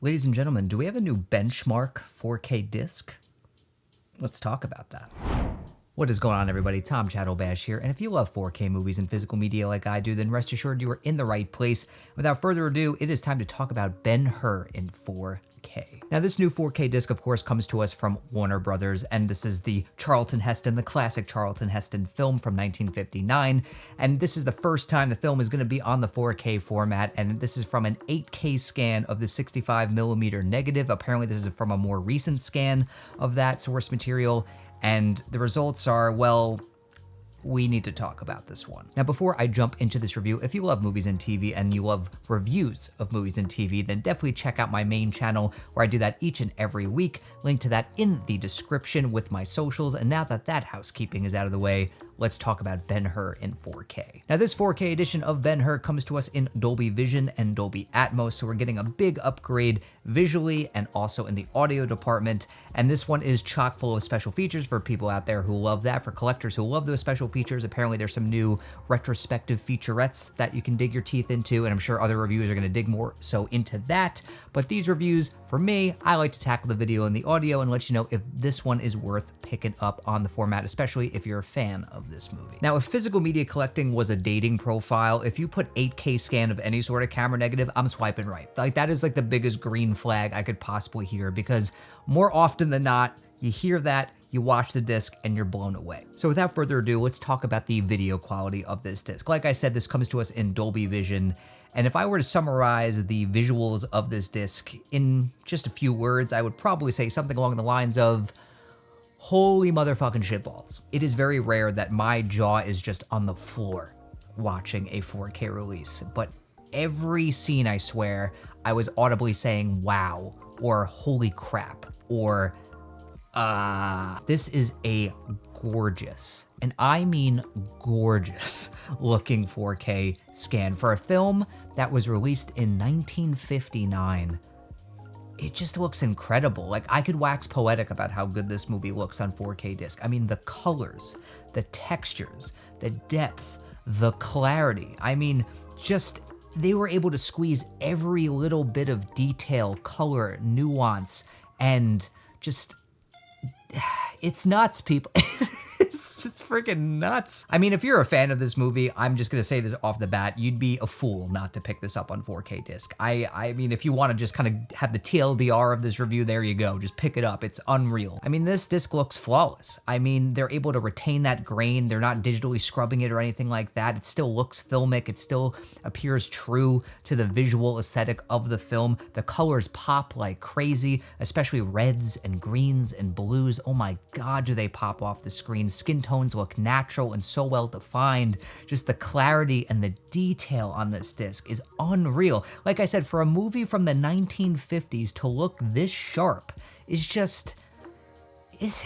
Ladies and gentlemen, do we have a new benchmark 4K disc? Let's talk about that. What is going on, everybody? Tom Chattelbash here, and if you love 4K movies and physical media like I do, then rest assured you are in the right place. Without further ado, it is time to talk about Ben-Hur in 4K. Now, this new 4K disc, of course, comes to us from Warner Brothers, and this is the Charlton Heston, the classic Charlton Heston film from 1959, and this is the first time the film is going to be on the 4K format, and this is from an 8K scan of the 65mm negative. Apparently, this is from a more recent scan of that source material, and the results are, well, we need to talk about this one. Now, before I jump into this review, if you love movies and TV and you love reviews of movies and TV, then definitely check out my main channel where I do that each and every week. Link to that in the description with my socials. And now that that housekeeping is out of the way, let's talk about Ben-Hur in 4K. Now, this 4K edition of Ben-Hur comes to us in Dolby Vision and Dolby Atmos, so we're getting a big upgrade visually and also in the audio department. And this one is chock full of special features for people out there who love that, for collectors who love those special features. Apparently, there's some new retrospective featurettes that you can dig your teeth into, and I'm sure other reviewers are gonna dig more so into that. But these reviews, for me, I like to tackle the video and the audio and let you know if this one is worth picking up on the format, especially if you're a fan of this movie. Now, if physical media collecting was a dating profile, if you put 8K scan of any sort of camera negative, I'm swiping right. Like, that is like the biggest green flag I could possibly hear, because more often than not, you hear that, you watch the disc, and you're blown away. So without further ado, let's talk about the video quality of this disc. Like I said, this comes to us in Dolby Vision, and if I were to summarize the visuals of this disc in just a few words, I would probably say something along the lines of, holy motherfucking shitballs. It is very rare that my jaw is just on the floor watching a 4K release, but every scene, I swear, I was audibly saying wow, or holy crap, or this is a gorgeous, and I mean gorgeous, looking 4K scan for a film that was released in 1959. It just looks incredible. Like, I could wax poetic about how good this movie looks on 4K disc. I mean, the colors, the textures, the depth, the clarity. I mean, just, they were able to squeeze every little bit of detail, color, nuance, and just, it's nuts, people. It's freaking nuts. I mean, if you're a fan of this movie, I'm just gonna say this off the bat, you'd be a fool not to pick this up on 4K disc. I mean, if you wanna just kind of have the TLDR of this review, there you go, just pick it up, it's unreal. I mean, this disc looks flawless. I mean, they're able to retain that grain, they're not digitally scrubbing it or anything like that. It still looks filmic, it still appears true to the visual aesthetic of the film. The colors pop like crazy, especially reds and greens and blues. Oh my God, do they pop off the screen. Skin tones look natural and so well defined. Just the clarity and the detail on this disc is unreal. Like I said, for a movie from the 1950s to look this sharp is just, it's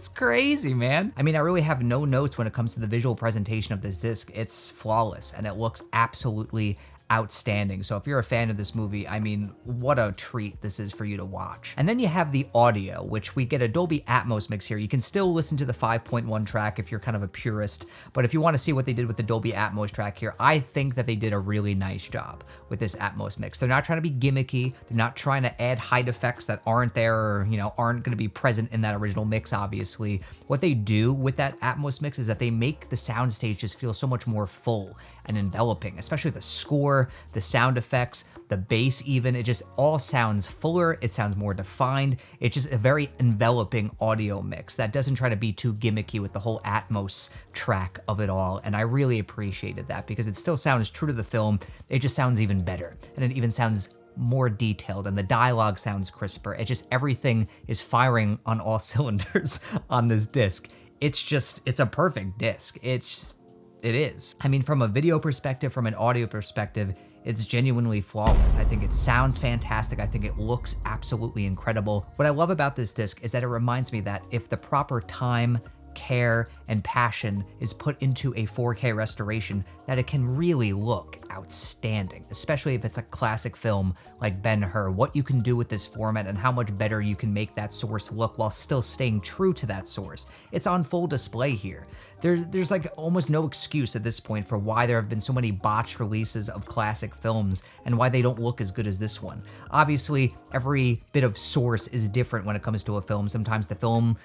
crazy, man. I mean, I really have no notes when it comes to the visual presentation of this disc. It's flawless and it looks absolutely outstanding. So if you're a fan of this movie, I mean, what a treat this is for you to watch. And then you have the audio, which we get a Dolby Atmos mix here. You can still listen to the 5.1 track if you're kind of a purist, but if you want to see what they did with the Dolby Atmos track here, I think that they did a really nice job with this Atmos mix. They're not trying to be gimmicky. They're not trying to add height effects that aren't there or, you know, aren't going to be present in that original mix, obviously. What they do with that Atmos mix is that they make the soundstage just feel so much more full and enveloping, especially the score, the sound effects, the bass even. It just all sounds fuller, it sounds more defined. It's just a very enveloping audio mix that doesn't try to be too gimmicky with the whole Atmos track of it all, and I really appreciated that because it still sounds true to the film. It just sounds even better, and it even sounds more detailed, and the dialogue sounds crisper. It just, everything is firing on all cylinders on this disc. It's just, it's a perfect disc. It is. I mean, from a video perspective, from an audio perspective, it's genuinely flawless. I think it sounds fantastic. I think it looks absolutely incredible. What I love about this disc is that it reminds me that if the proper time, care, and passion is put into a 4K restoration that it can really look outstanding, especially if it's a classic film like Ben-Hur, what you can do with this format and how much better you can make that source look while still staying true to that source. It's on full display here. There's like almost no excuse at this point for why there have been so many botched releases of classic films and why they don't look as good as this one. Obviously, every bit of source is different when it comes to a film. Sometimes the film,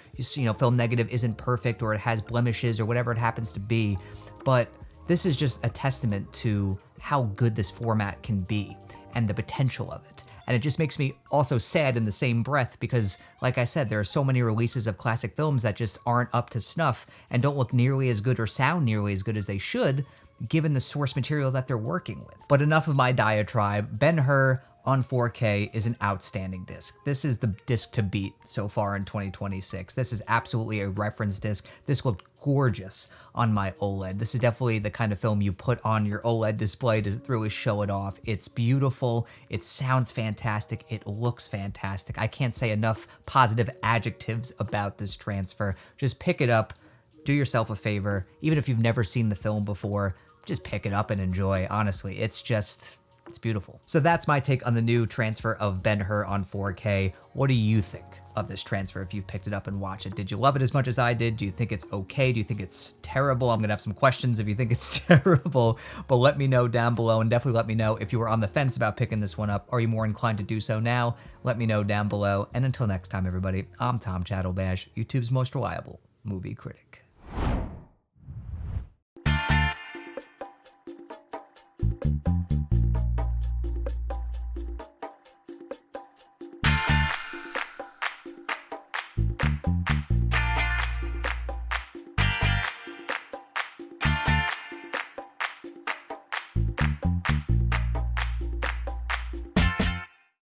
film negative isn't perfect, or it has blemishes, or whatever it happens to be, but this is just a testament to how good this format can be and the potential of it. And it just makes me also sad in the same breath because, like I said, there are so many releases of classic films that just aren't up to snuff and don't look nearly as good or sound nearly as good as they should, given the source material that they're working with. But enough of my diatribe. Ben-Hur on 4K is an outstanding disc. This is the disc to beat so far in 2026. This is absolutely a reference disc. This looked gorgeous on my OLED. This is definitely the kind of film you put on your OLED display to really show it off. It's beautiful. It sounds fantastic. It looks fantastic. I can't say enough positive adjectives about this transfer. Just pick it up. Do yourself a favor. Even if you've never seen the film before, just pick it up and enjoy. Honestly, it's beautiful. So that's my take on the new transfer of Ben-Hur on 4K. What do you think of this transfer if you've picked it up and watched it? Did you love it as much as I did? Do you think it's okay? Do you think it's terrible? I'm gonna have some questions if you think it's terrible, but let me know down below, and definitely let me know if you were on the fence about picking this one up. Are you more inclined to do so now? Let me know down below. And until next time, everybody, I'm Tom Chattelbash, YouTube's most reliable movie critic.